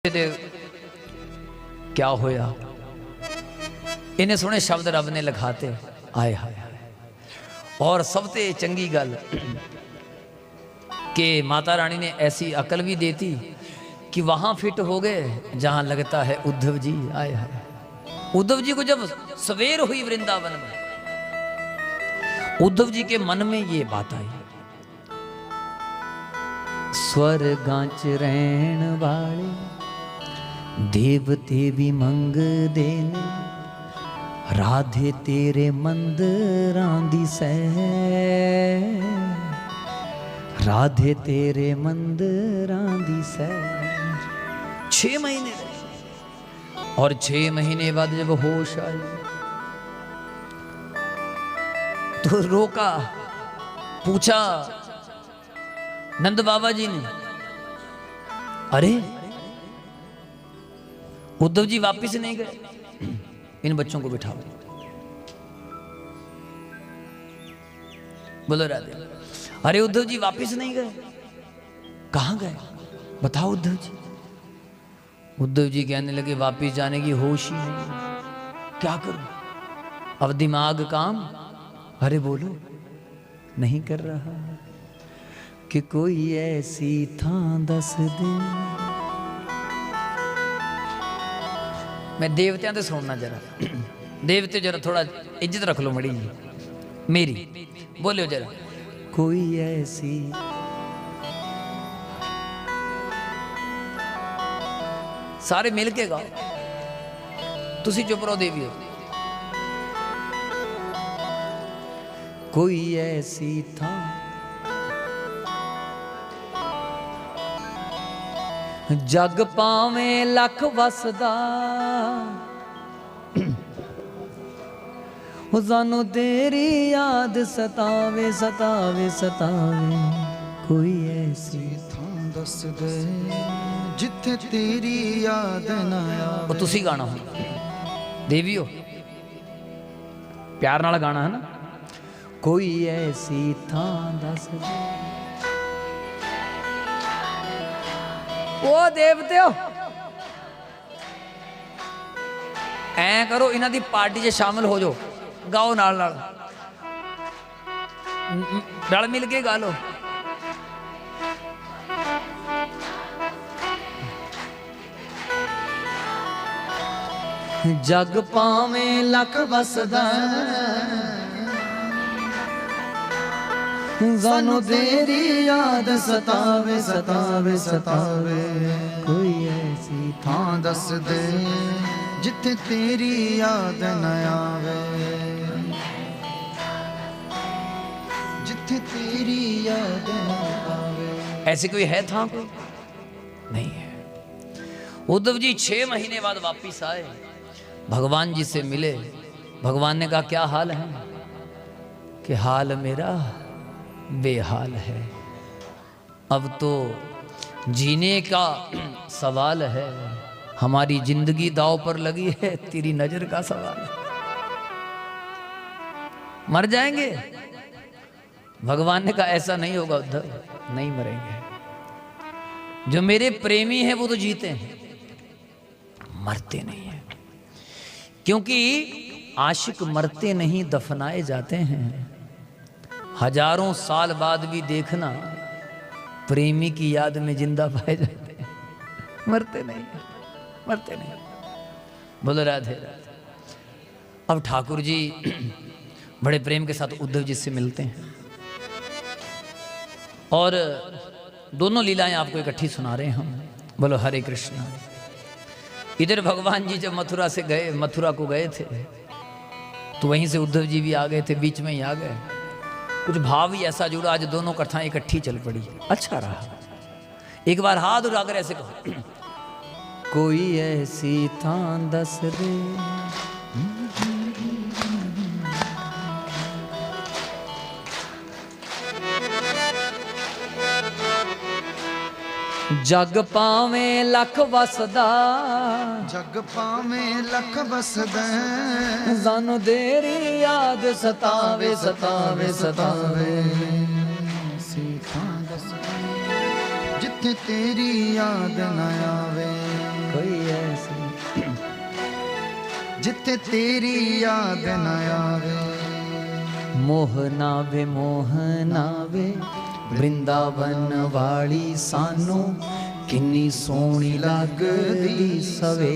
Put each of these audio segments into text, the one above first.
क्या होया इन्हें सुने शब्द रब ने लिखाते आए हाय और सबसे चंगी गल कि माता रानी ने ऐसी अकल भी देती कि वहां फिट हो गए जहां लगता है उद्धव जी आए हाय। उद्धव जी को जब सवेर हुई वृंदावन में, उद्धव जी के मन में ये बात आई, स्वर्गांच रहन वाले देवते भी मंग देने राधे तेरे मंदिरां दी सैर, राधे तेरे मंदिरां दी सैर। 6 महीने और 6 महीने बाद जब होश आई तो रोका, पूछा नंद बाबा जी ने, अरे उद्धव जी वापिस नहीं गए, इन बच्चों को बिठाओ। बोलो राधे। अरे उद्धव जी वापिस नहीं गए, कहां गए बताओ उद्धव जी। उद्धव जी कहने लगे वापिस जाने की होश ही नहीं, क्या करूं अब दिमाग काम, अरे बोलो नहीं कर रहा कि कोई ऐसी थां दस दे। मैं देवतियां तो सुनना जरा, देवते जरा थोड़ा इज्जत रख लो मड़ी जी मेरी, बोलो जरा कोई ऐसी। सारे मिल के गाओ, तुसी चुप रहो देवी। कोई ऐसी था जग पावे लख वसदा, सानू तेरी याद सतावे सतावे सतावे। कोई ऐसी थां दस दे जिथे तेरी याद ना आवे। तुसी गाना हो देवियो, प्यार नाल गाना है ना। कोई ऐसी थां दस दे। ओ देवते हो ऐ करो, इन्हां दी पार्टी च शामिल हो जाओ, गाओ नाल नाल रल मिल के गा लो। जग पावे लख वसदा सानू तेरी याद सतावे सतावे सतावे। कोई ऐसी थां दस दे जिथे तेरी याद न आवे, जिथे तेरी याद न आवे। ऐसी कोई है था कोई नहीं है। उद्धव जी 6 महीने बाद वापिस आए, भगवान जी से मिले। भगवान ने कहा क्या हाल है, कि हाल मेरा बेहाल है, अब तो जीने का सवाल है, हमारी जिंदगी दांव पर लगी है, तेरी नजर का सवाल है। मर जाएंगे। भगवान ने कहा ऐसा नहीं होगा उद्धव, नहीं मरेंगे। जो मेरे प्रेमी हैं वो तो जीते हैं, मरते नहीं हैं। क्योंकि आशिक मरते नहीं दफनाए जाते हैं। हजारों साल बाद भी देखना प्रेमी की याद में जिंदा पाए जाते हैं, मरते नहीं, मरते नहीं। बोलो राधे राधे। अब ठाकुर जी बड़े प्रेम के साथ उद्धव जी से मिलते हैं और दोनों लीलाएं आपको इकट्ठी सुना रहे हैं हम। बोलो हरे कृष्णा। इधर भगवान जी जब मथुरा से गए, मथुरा को गए थे, तो वहीं से उद्धव जी भी आ गए थे, बीच में ही आ गए। कुछ भाव ही ऐसा जुड़ा, आज दोनों कथाएं इकट्ठी चल पड़ी, अच्छा रहा। एक बार हाथ उठाकर ऐसे कहो, कोई ऐसी थां दस दे जग पावे लख वसदा, जग पावे लख वसदा सानू तेरी याद सतावे सतावे सतावे। जिथे तेरी याद न आवे। जिथे तेरी याद न आवे। मोहनावे मोहनावे वृंदावन वाली सानू किन्नी सोहनी लगदी सवे,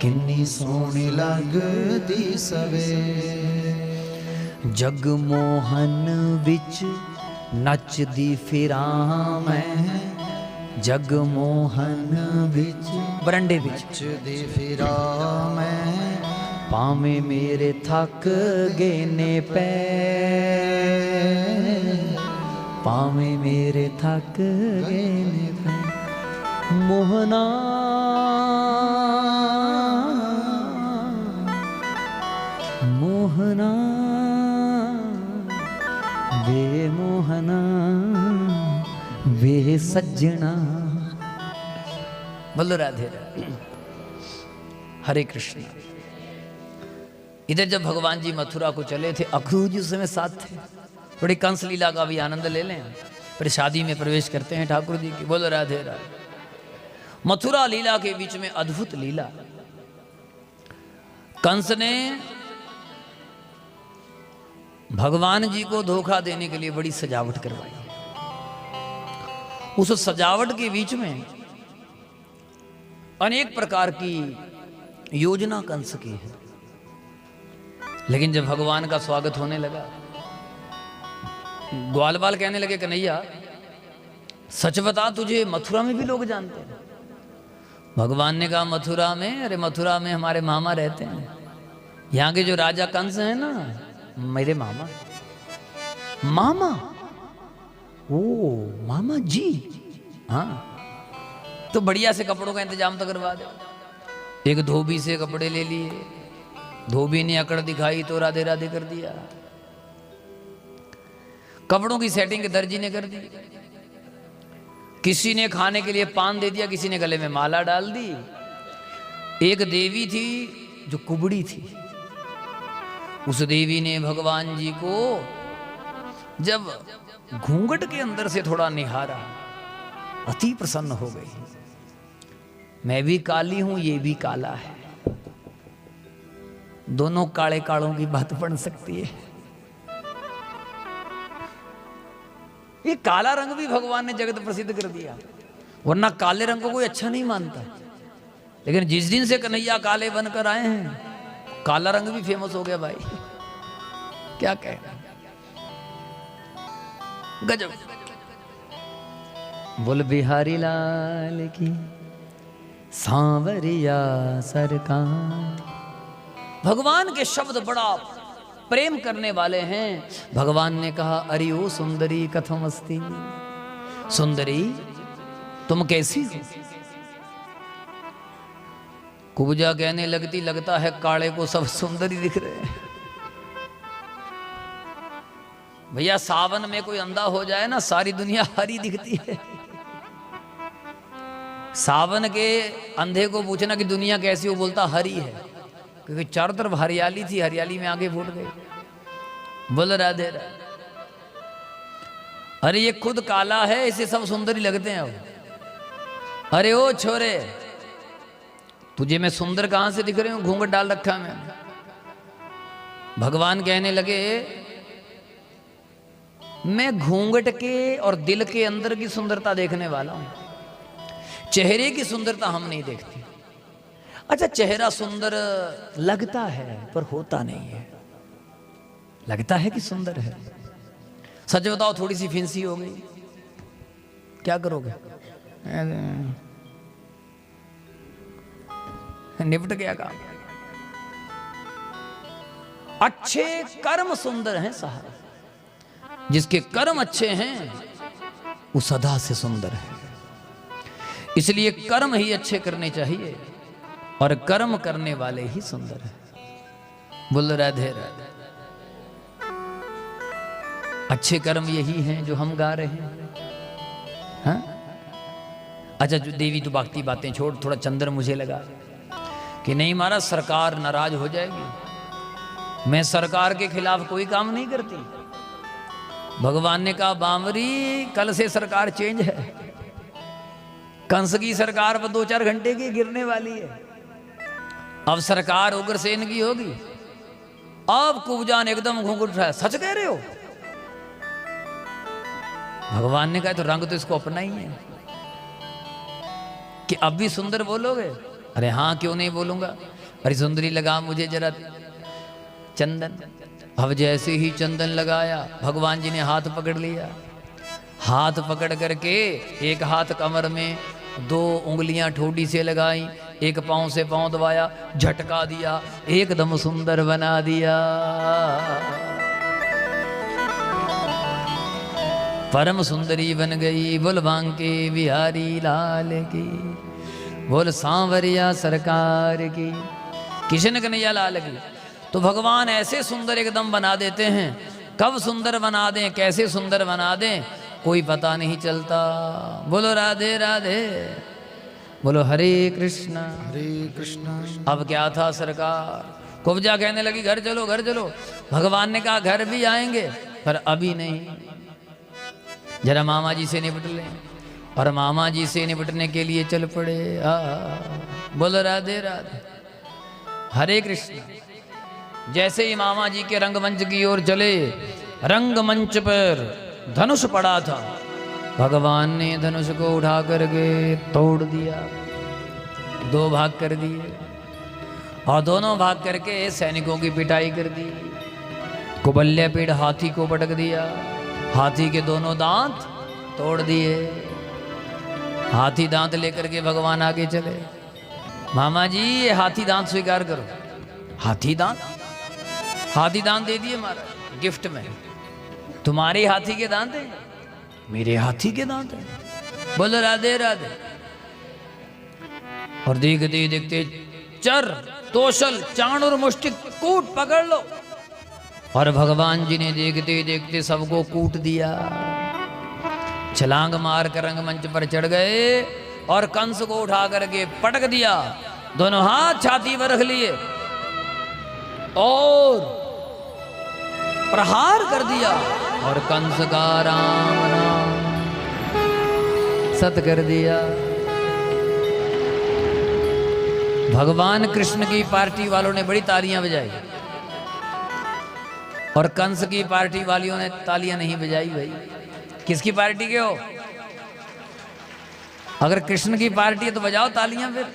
किन्नी सोहनी लगदी सवे। जगमोहन विच नचदी फिरां मैं, जगमोहन विच बरंडे विच नचदी फिरां मैं, पावे मेरे थक गए ने पैर, पावे मेरे थक गए ने पैर। मोहना मोहना वे मोहना वे सज्जना। बोलो राधे राधे। हरे कृष्ण। इधर जब भगवान जी मथुरा को चले थे, अक्रूर जी उस समय साथ थे। थोड़ी कंस लीला का भी आनंद ले लें, फिर शादी में प्रवेश करते हैं ठाकुर जी की। बोलो राधे राधे। मथुरा लीला के बीच में अद्भुत लीला। कंस ने भगवान जी को धोखा देने के लिए बड़ी सजावट करवाई। उस सजावट के बीच में अनेक प्रकार की योजना कंस की है। लेकिन जब भगवान का स्वागत होने लगा, ग्वाल बाल कहने लगे कन्हैया सच बता, तुझे मथुरा में भी लोग जानते हैं? भगवान ने कहा मथुरा में? अरे मथुरा में हमारे मामा रहते हैं। यहाँ के जो राजा कंस हैं ना, मेरे मामा। मामा? ओ मामा जी। हाँ तो बढ़िया से कपड़ों का इंतजाम तो करवा दे। एक धोबी से कपड़े ले लिए, धोबी ने अकड़ दिखाई तो राधे राधे कर दिया। कपड़ों की सेटिंग दर्जी ने कर दी। किसी ने खाने के लिए पान दे दिया, किसी ने गले में माला डाल दी। एक देवी थी जो कुबड़ी थी, उस देवी ने भगवान जी को जब घूंघट के अंदर से थोड़ा निहारा, अति प्रसन्न हो गई। मैं भी काली हूं, ये भी काला है, दोनों काले कालों की बात बन सकती है। ये काला रंग भी भगवान ने जगत प्रसिद्ध कर दिया, वरना काले रंग को कोई अच्छा नहीं मानता। लेकिन जिस दिन से कन्हैया काले बनकर आए हैं, काला रंग भी फेमस हो गया भाई। क्या कहना, गजब। बोल बिहारी लाल की सांवरिया सरकार। भगवान के शब्द बड़ा प्रेम करने वाले हैं। भगवान ने कहा अरे ओ सुंदरी कथम अस्ति, सुंदरी तुम कैसी हो? कुब्जा कहने लगती लगता है काले को सब सुंदरी दिख रहे हैं। भैया सावन में कोई अंधा हो जाए ना, सारी दुनिया हरी दिखती है। सावन के अंधे को पूछना कि दुनिया कैसी हो, बोलता हरी है, क्योंकि चारों तरफ हरियाली थी, हरियाली में आगे फूट गई। बोल राधे राधे। अरे ये खुद काला है, इसे सब सुंदरी लगते हैं। अब अरे ओ छोरे, तुझे मैं सुंदर कहां से दिख रही हूं? घूंघट डाल रखा है मैंने। भगवान कहने लगे मैं घूंघट के और दिल के अंदर की सुंदरता देखने वाला हूं, चेहरे की सुंदरता हम नहीं देखते। अच्छा चेहरा सुंदर लगता है पर होता नहीं है। लगता है कि सुंदर है, सच बताओ थोड़ी सी फिंसी हो गई, क्या करोगे? निपट गया काम। अच्छे कर्म सुंदर हैं साहब, जिसके कर्म अच्छे हैं वो सदा से सुंदर है। इसलिए कर्म ही अच्छे करने चाहिए और कर्म करने वाले ही सुंदर है। बोल राधे राधे। अच्छे कर्म यही हैं जो हम गा रहे हैं। हाँ? अच्छा जो देवी तो बाकी बातें छोड़, थोड़ा चंद्र मुझे लगा कि नहीं महाराज सरकार नाराज हो जाएगी। मैं सरकार के खिलाफ कोई काम नहीं करती। भगवान ने कहा बावरी कल से सरकार चेंज है, कंस की सरकार पर 2-4 घंटे की गिरने वाली है। अब सरकार उग्रसेन की होगी। अब कुब्जान एकदम घूंघट उठाया, सच कह रहे हो? भगवान ने कहा तो रंग तो इसको अपना ही है कि अब भी सुंदर बोलोगे? अरे हाँ, क्यों नहीं बोलूंगा। अरे सुंदरी लगा मुझे जरा चंदन। अब जैसे ही चंदन लगाया, भगवान जी ने हाथ पकड़ लिया। हाथ पकड़ करके एक हाथ कमर में, 2 उंगलियां ठोडी से लगाई, एक पांव से पांव दबाया, झटका दिया, एकदम सुंदर बना दिया। परम सुंदरी बन गई। बोल बांके बिहारी लाल की, बोल सांवरिया सरकार की, किशन कन्हैया लाल की। तो भगवान ऐसे सुंदर एकदम बना देते हैं। कब सुंदर बना दें, कैसे सुंदर बना दें, कोई पता नहीं चलता। बोलो राधे राधे, बोलो हरे कृष्णा हरे कृष्णा। अब क्या था, सरकार कुब्जा कहने लगी घर चलो घर चलो। भगवान ने कहा घर भी आएंगे पर अभी नहीं, जरा मामा जी से निपट लें। और मामा जी से निपटने के लिए चल पड़े। बोलो राधे राधे, हरे कृष्ण। जैसे ही मामा जी के रंगमंच की ओर चले, रंगमंच पर धनुष पड़ा था। भगवान ने धनुष को उठा करके तोड़ दिया, 2 भाग कर दिए और दोनों भाग करके सैनिकों की पिटाई कर दी। कुबल्य पीड़ हाथी को पटक दिया, हाथी के दोनों दांत तोड़ दिए। हाथी दांत लेकर के भगवान आगे चले। मामा जी ये हाथी दांत स्वीकार करो। हाथी दांत? हाथी दांत दे दिए महाराज गिफ्ट में। तुम्हारे हाथी के दांत हैं? मेरे हाथी के दांत हैं। बोलो राधे राधे। और देखते देखते चर तोशल चाणूर मुष्टिक कूट पकड़ लो। और भगवान जी ने देखते देखते सबको कूट दिया। छलांग मार कर रंगमंच पर चढ़ गए और कंस को उठा करके पटक दिया। दोनों हाथ छाती पर रख लिए और प्रहार कर दिया और कंस का राम नाम सत कर दिया। भगवान कृष्ण की पार्टी वालों ने बड़ी तालियां बजाई और कंस की पार्टी वालियों ने तालियां नहीं बजाई। भाई किसकी पार्टी के हो? अगर कृष्ण की पार्टी है तो बजाओ तालियां। फिर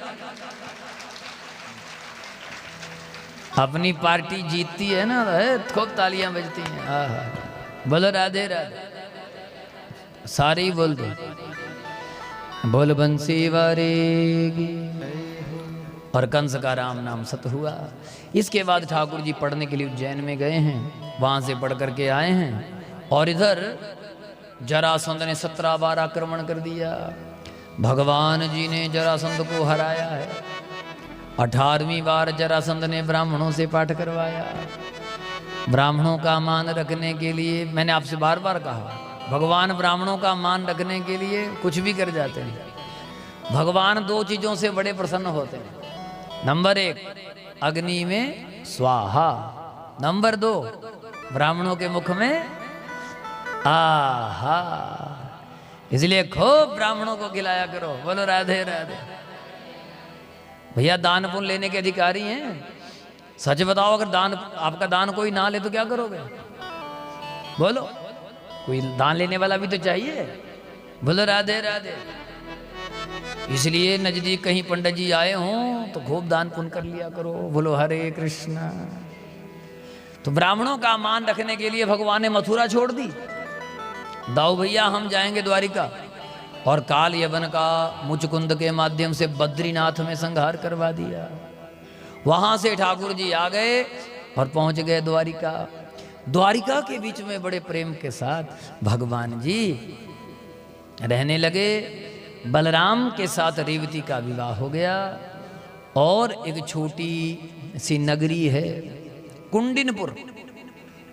अपनी पार्टी जीतती है ना, खूब तालियां बजती हैं। बोलो राधे राधे, सारे ही बोल दो। बोल बंसी वारेगी। और कंस का राम नाम सत हुआ। इसके बाद ठाकुर जी पढ़ने के लिए उज्जैन में गए हैं, वहां से पढ़ करके आए हैं। और इधर जरासंध ने 17 बार आक्रमण कर दिया। भगवान जी ने जरासंध को हराया है। 18वीं बार जरासंध ने ब्राह्मणों से पाठ करवाया। ब्राह्मणों का मान रखने के लिए, मैंने आपसे बार बार कहा, भगवान ब्राह्मणों का मान रखने के लिए कुछ भी कर जाते हैं। भगवान 2 चीजों से बड़े प्रसन्न होते हैं। नंबर 1 अग्नि में स्वाहा, नंबर 2 ब्राह्मणों के मुख में आहा। इसलिए खूब ब्राह्मणों को खिलाया करो। बोलो राधे राधे। भैया दान पुण्य लेने के अधिकारी हैं। सच बताओ, अगर दान आपका दान कोई ना ले तो क्या करोगे? बोलो, कोई दान लेने वाला भी तो चाहिए। बोलो राधे राधे। इसलिए नजदीक कहीं पंडित जी आए हों तो खूब दान पुण्य कर लिया करो। बोलो हरे कृष्णा। तो ब्राह्मणों का मान रखने के लिए भगवान ने मथुरा छोड़ दी। दाऊ भैया हम जाएंगे द्वारिका, और काल यवन का मुचकुंद के माध्यम से बद्रीनाथ में संहार करवा दिया। वहां से ठाकुर जी आ गए और पहुंच गए द्वारिका। द्वारिका के बीच में बड़े प्रेम के साथ भगवान जी रहने लगे। बलराम के साथ रेवती का विवाह हो गया। और एक छोटी सी नगरी है कुंडिनपुर,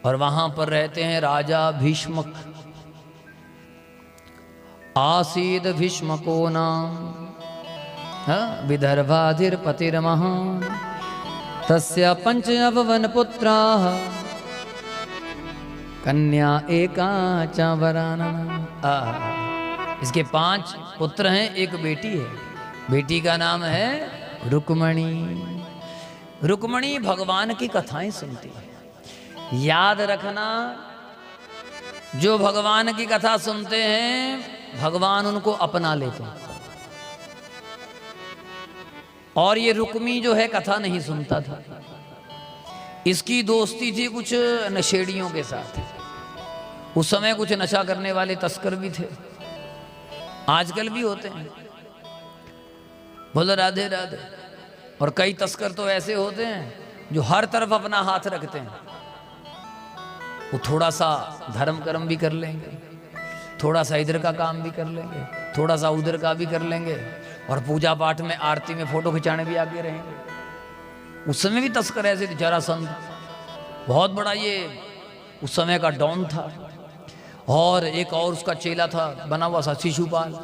और वहां पर रहते हैं राजा भीष्मक। आसीद भीष्मको नाम विदर्भाधिपतिर्महान् तस्य 5 अभवन पुत्राः कन्या एका च वरानना। इसके 5 पुत्र हैं, एक बेटी है। बेटी का नाम है रुक्मणी। रुक्मणी भगवान की कथाएं सुनती है। याद रखना, जो भगवान की कथा सुनते हैं भगवान उनको अपना लेते हैं। और ये रुक्मी जो है कथा नहीं सुनता था। इसकी दोस्ती थी कुछ नशेड़ियों के साथ। उस समय कुछ नशा करने वाले तस्कर भी थे, आजकल भी होते हैं। बोलो राधे राधे। और कई तस्कर तो ऐसे होते हैं जो हर तरफ अपना हाथ रखते हैं। वो थोड़ा सा धर्म कर्म भी कर लेंगे, थोड़ा सा इधर का काम भी कर लेंगे, थोड़ा सा उधर का भी कर लेंगे, और पूजा पाठ में आरती में फोटो खिंचाने भी आगे रहेंगे। उस समय भी तस्कर ऐसे थे। जरासंध बहुत बड़ा ये उस समय का डॉन था। और एक और उसका चेला था बना हुआ सा शिशुपाल।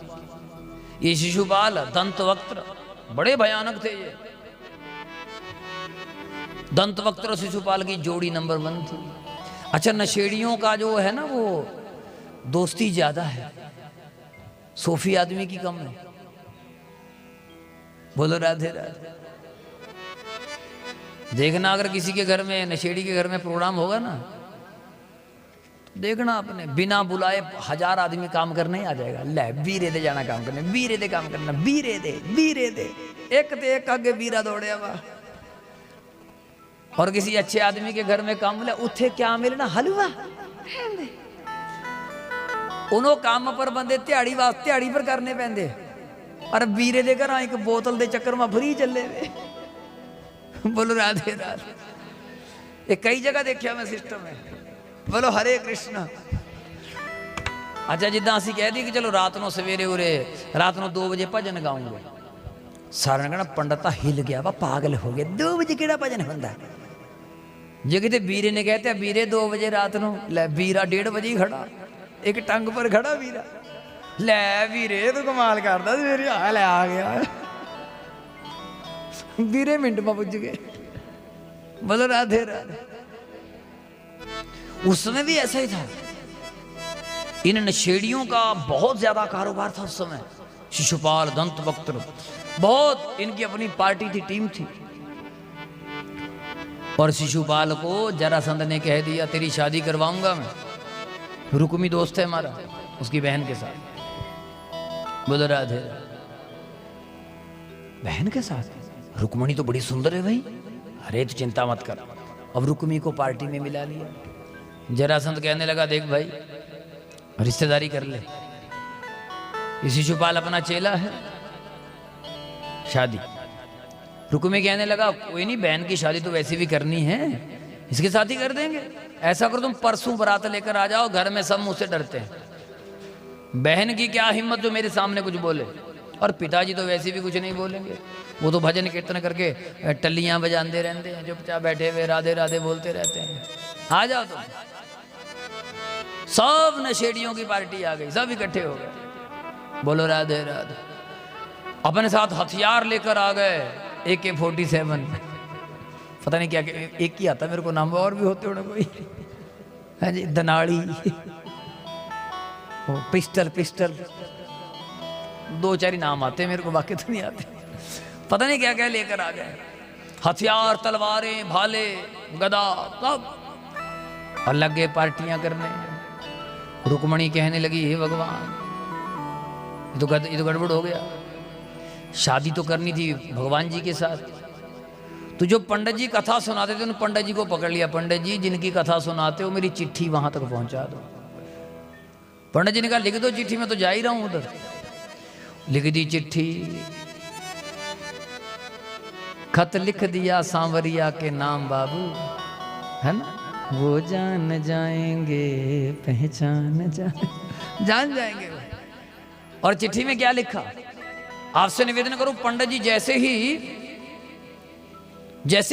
ये शिशुपाल दंतवक्त्र बड़े भयानक थे। ये दंतवक्त्र और शिशुपाल की जोड़ी नंबर 1 थी। अच्छा, नशेड़ियों का जो है ना वो दोस्ती ज्यादा है, सोफी आदमी की कम है। बोलो राधे राधे। देखना, अगर किसी के घर में, नशेड़ी के घर में प्रोग्राम होगा ना, तो देखना अपने बिना बुलाए 1000 आदमी काम करने ही आ जाएगा। ले बीरे दे जाना काम करने, बीरे दे काम करना, बीरे दे बीरे दे। एक ते एक आगे बीरा दौड़े वा। और किसी अच्छे आदमी के घर में काम मिले, उथे क्या मिलना, हलवा। उन्हों काम पर बंदे दिहाड़ी वास्ते दिहाड़ी पर करने पैंदे। और बीरे दे घर एक बोतल दे चक्कर में फ्री चले वे। बोलो राधे राधे। ये कई जगह देखा मैं सिस्टम है। बोलो हरे कृष्ण। अच्छा, जिदा असी कह दी कि चलो रात को सवेरे उरे रात को 2 बजे भजन गाऊंगे, सारे ने कहना पंडित हिल गया वा, पागल हो गया। 2 बजे केड़ा भजन होंदा? जे किते बीरे ने कहते बीरे 2 बजे रात को, ले बीरा 1:30 बजे ही खड़ा, एक टंग पर खड़ा बीरा। ले बीरे तू कमाल करदा, सवेरे आ गया। बीरे मिनट में पुज गए। बोलो राधे राधे। उस समय भी ऐसा ही था। इन नशेड़ियों का बहुत ज्यादा कारोबार था उस समय। शिशुपाल, दंतवक्त्र, बहुत इनकी अपनी पार्टी थी, टीम थी। और शिशुपाल को जरासंध ने कह दिया तेरी शादी करवाऊंगा मैं। रुक्मी दोस्त है हमारा, उसकी बहन के साथ। बोलो राधे। बहन के साथ? रुक्मणी तो बड़ी सुंदर है भाई। अरे तो चिंता मत कर। अब रुक्मी को पार्टी में मिला लिया। जरासंध कहने लगा देख भाई, रिश्तेदारी कर ले। ये शिशुपाल अपना चेला है, शादी। रुक्मी कहने लगा कोई नहीं, बहन की शादी तो वैसे भी करनी है, इसके साथ ही कर देंगे। ऐसा करो तुम परसों बारात लेकर आ जाओ, घर में सब मुझसे डरते हैं। बहन की क्या हिम्मत जो मेरे सामने कुछ बोले। और पिताजी तो वैसे भी कुछ नहीं बोलेंगे, वो तो भजन कीर्तन करके टल्लियां बजाते रहते हैं, चुपचाप बैठे हुए राधे राधे बोलते रहते हैं। आ जाओ तुम। सब नशेड़ियों की पार्टी आ गई, सब इकट्ठे हो गए। बोलो राधे राधे। अपने साथ हथियार लेकर आ गए, AK-47। पता नहीं क्या एक ही आता मेरे को नाम, और भी होते होने कोई है जी, दनाड़ी, पिस्टल, 2-4 ही नाम आते मेरे को, बाकी तो नहीं आते। पता नहीं क्या क्या लेकर आ गए, हथियार, तलवारें, भाले, गदा, सब। और लग गए पार्टियां करने। रुक्मणी कहने लगी हे भगवान, ये तो गड़बड़ हो गया। शादी तो करनी थी भगवान जी के साथ। तो जो पंडित जी कथा सुनाते थे उन पंडित जी को पकड़ लिया। पंडित जी जिनकी कथा सुनाते हो मेरी चिट्ठी वहां तक पहुंचा दो। पंडित जी ने कहा लिख दो चिट्ठी, मैं तो जा ही रहा हूं उधर। लिख दी चिट्ठी, खत लिख दिया सांवरिया के नाम बाबू, है ना, वो जान जाएंगे पहचान जान जाएंगे। और चिट्ठी में क्या लिखा? आपसे निवेदन करूं, पंडित जी जैसे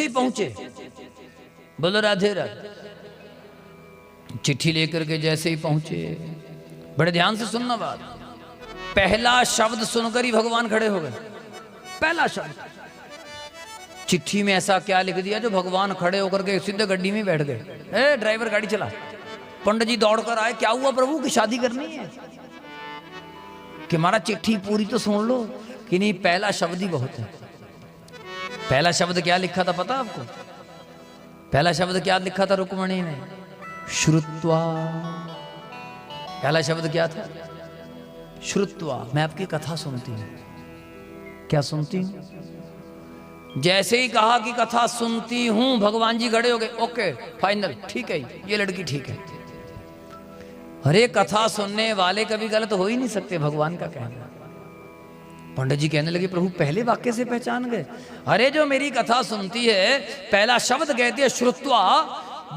ही पहुंचे, बोलो राधे राधे, चिट्ठी लेकर के जैसे ही पहुंचे, बड़े ध्यान से सुनना बात, पहला शब्द सुनकर ही भगवान खड़े हो गए। पहला शब्द चिट्ठी में ऐसा क्या लिख दिया जो भगवान खड़े होकर के सीधे गड्डी में बैठ गए। ए ड्राइवर गाड़ी चला। पंडित जी दौड़ कर आए, क्या हुआ प्रभु की शादी करनी है? कि हमारा चिट्ठी पूरी तो सुन लो, कि नहीं पहला शब्द ही बहुत है। पहला शब्द क्या लिखा था पता आपको? पहला शब्द क्या लिखा था रुक्मणी ने? श्रुत्वा। पहला शब्द क्या था? श्रुत्वा। मैं आपकी कथा सुनती हूं। क्या सुनती हूं? जैसे ही कहा कि कथा सुनती हूं, भगवान जी खड़े हो गए। ओके फाइनल, ठीक है, ये लड़की ठीक है। अरे कथा सुनने वाले कभी गलत हो ही नहीं सकते, भगवान का कहना। पंडित जी कहने लगे प्रभु पहले वाक्य से पहचान गए? अरे जो मेरी कथा सुनती है, पहला शब्द कहती है श्रुत्वा,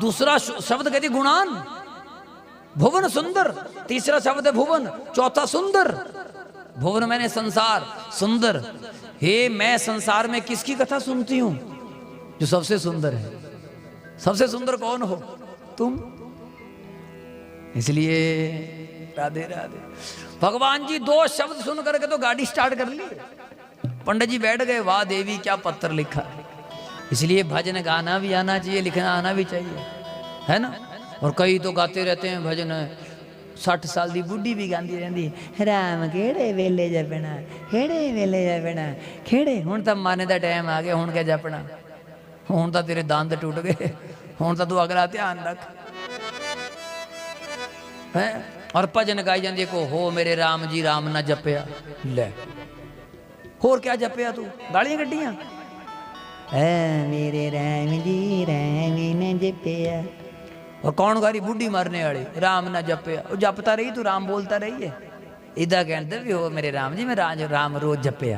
दूसरा शब्द कहती गुणान, भुवन सुंदर, तीसरा शब्द है भुवन, चौथा सुंदर। भुवन मैंने संसार, सुंदर। हे मैं संसार में किसकी कथा सुनती हूं? जो सबसे सुंदर है। सबसे सुंदर कौन हो? तुम। इसलिए राधे राधे। भगवान जी 2 शब्द सुन करके तो गाड़ी स्टार्ट कर ली। पंडित जी बैठ गए, वाह देवी क्या पत्र लिखा। इसलिए भजन गाना भी आना चाहिए, लिखना आना भी चाहिए, है ना। और कई तो गाते रहते हैं भजन, 60 साल की बुढ़ी भी गाती रहती, राम केड़े वेले जपना, केड़े वेले जपना, केड़े। हुण तो माने का टाइम आ गया, हुण क्या जपना, हुण तो तेरे दंद टूट गए, हुण तो तू अगला ध्यान रख है। और भजन गाई जाती को हो मेरे राम जी राम ना जपया। ले होर क्या जपया तू? गालियां कड्डियां। मेरे राम जी राम ना जपया। और कौन गारी? बुढ़ी मारने वाली, राम ना जपया। वो जपता रही तू, राम बोलता रही है। इदा कहते भी हो मेरे राम जी मैं राम रोज जपया।